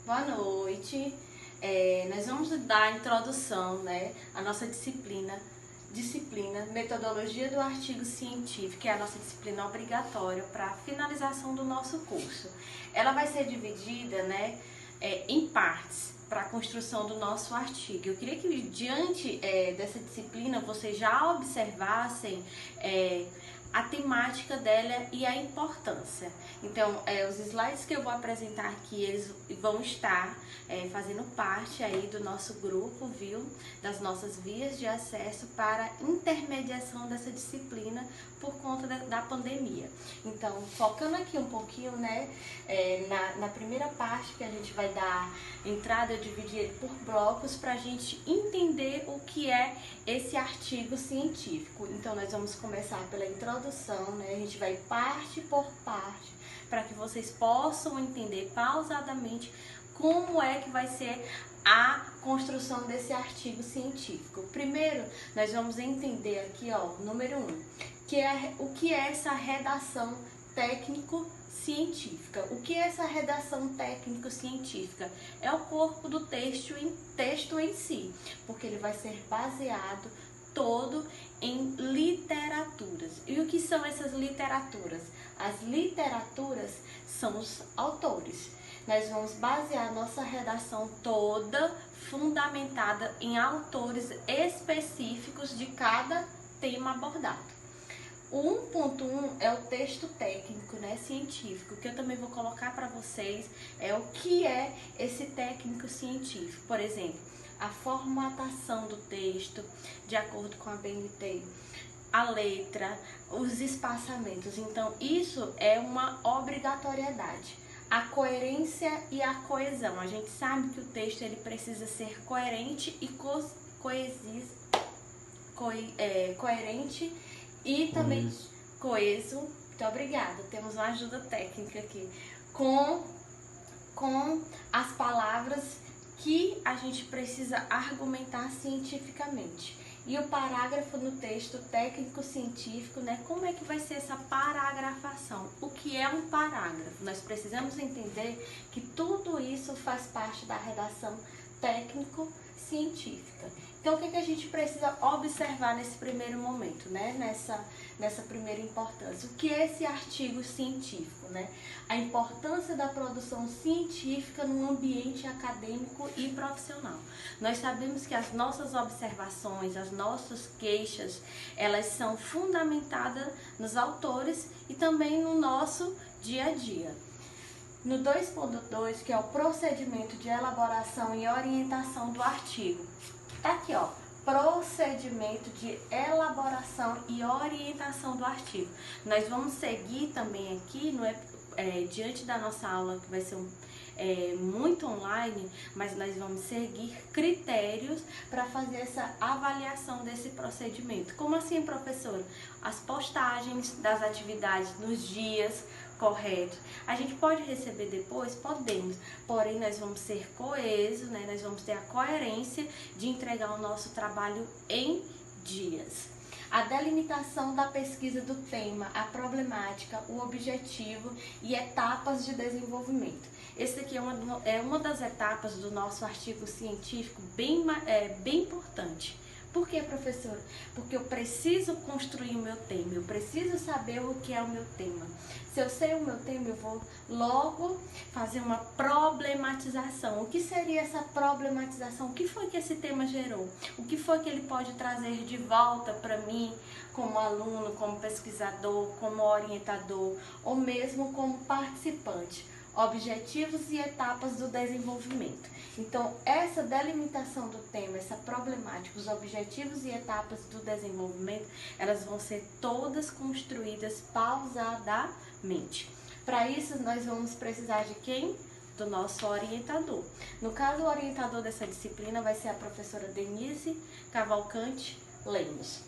Boa noite. Nós vamos dar a introdução, né, à nossa disciplina Metodologia do Artigo Científico, que é a nossa disciplina obrigatória para a finalização do nosso curso. Ela vai ser dividida, né, em partes para a construção do nosso artigo. Eu queria que diante dessa disciplina vocês já observassem a temática dela e a importância. Então, os slides que eu vou apresentar aqui, eles vão estar fazendo parte aí do nosso grupo, viu? Das nossas vias de acesso para intermediação dessa disciplina por conta da pandemia. Então, focando aqui um pouquinho, né, na primeira parte que a gente vai dar entrada, eu dividi ele por blocos para a gente entender o que é esse artigo científico. Então, nós vamos começar pela introdução, né? A gente vai parte por parte para que vocês possam entender pausadamente como é que vai ser a construção desse artigo científico. Primeiro, nós vamos entender aqui, ó, número 1, o que é essa redação técnico-científica. O que é essa redação técnico-científica? É o corpo do texto em si, porque ele vai ser baseado todo em literaturas. E o que são essas literaturas? As literaturas são os autores. Nós vamos basear nossa redação toda fundamentada em autores específicos de cada tema abordado. O 1.1 é o texto técnico, né, científico, que eu também vou colocar para vocês o que é esse técnico científico. Por exemplo, a formatação do texto, de acordo com a BNT, a letra, os espaçamentos. Então, isso é uma obrigatoriedade. A coerência e a coesão. A gente sabe que o texto ele precisa ser coerente e coerente e também coeso. Muito obrigada. Temos uma ajuda técnica aqui. Com as palavras que a gente precisa argumentar cientificamente. E o parágrafo no texto técnico-científico, né? Como é que vai ser essa paragrafação? O que é um parágrafo? Nós precisamos entender que tudo isso faz parte da redação técnico-científica. Então, o que a gente precisa observar nesse primeiro momento, né? Nessa primeira importância? O que é esse artigo científico, né? A importância da produção científica no ambiente acadêmico e profissional. Nós sabemos que as nossas observações, as nossas queixas, elas são fundamentadas nos autores e também no nosso dia a dia. No 2.2, que é o procedimento de elaboração e orientação do artigo. Tá aqui, ó, procedimento de elaboração e orientação do artigo. Nós vamos seguir também aqui, diante da nossa aula, que vai ser muito online, mas nós vamos seguir critérios para fazer essa avaliação desse procedimento. Como assim, professora? As postagens das atividades nos dias corretos. A gente pode receber depois? Podemos, porém nós vamos ser coesos, né? Nós vamos ter a coerência de entregar o nosso trabalho em dias. A delimitação da pesquisa do tema, a problemática, o objetivo e etapas de desenvolvimento. Esse aqui é uma das etapas do nosso artigo científico bem importante. Por que, professora? Porque eu preciso construir o meu tema, eu preciso saber o que é o meu tema. Se eu sei o meu tema, eu vou logo fazer uma problematização. O que seria essa problematização? O que foi que esse tema gerou? O que foi que ele pode trazer de volta para mim, como aluno, como pesquisador, como orientador, ou mesmo como participante? Objetivos e etapas do desenvolvimento. Então, essa delimitação do tema, essa problemática, os objetivos e etapas do desenvolvimento, elas vão ser todas construídas pausadamente. Para isso, nós vamos precisar de quem? Do nosso orientador. No caso, o orientador dessa disciplina vai ser a professora Denise Cavalcante Lemos.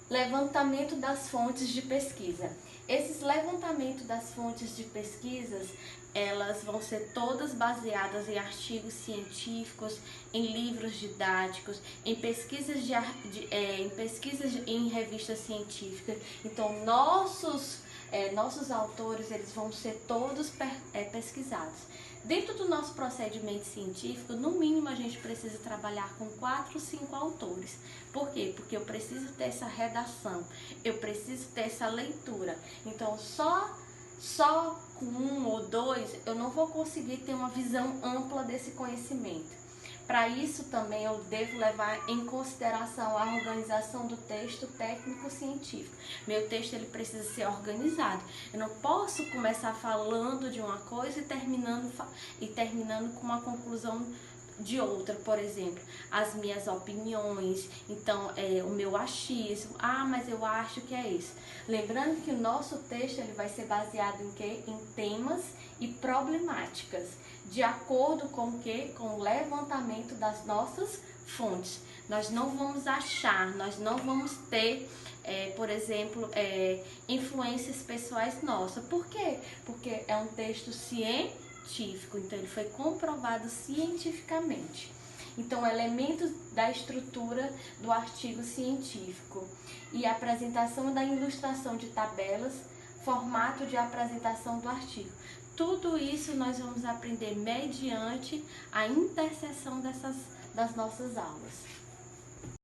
Levantamento das fontes de pesquisa. Esses levantamentos das fontes de pesquisas, elas vão ser todas baseadas em artigos científicos, em livros didáticos, em pesquisas em revistas científicas. Então, nossos nossos autores eles vão ser todos pesquisados. Dentro do nosso procedimento científico, no mínimo a gente precisa trabalhar com 4 ou 5 autores. Por quê? Porque eu preciso ter essa redação, eu preciso ter essa leitura. Então, só com 1 ou 2 eu não vou conseguir ter uma visão ampla desse conhecimento. Para isso também eu devo levar em consideração a organização do texto técnico-científico. Meu texto ele precisa ser organizado. Eu não posso começar falando de uma coisa e terminando com uma conclusão de outra, por exemplo, as minhas opiniões, então o meu achismo, mas eu acho que é isso. Lembrando que o nosso texto ele vai ser baseado em quê? Em temas e problemáticas, de acordo com o quê? Com o levantamento das nossas fontes. Nós não vamos achar, nós não vamos ter, por exemplo, influências pessoais nossas. Por quê? Porque é um texto científico, então ele foi comprovado cientificamente. Então, elementos da estrutura do artigo científico e apresentação da ilustração de tabelas, formato de apresentação do artigo. Tudo isso nós vamos aprender mediante a interseção das nossas aulas.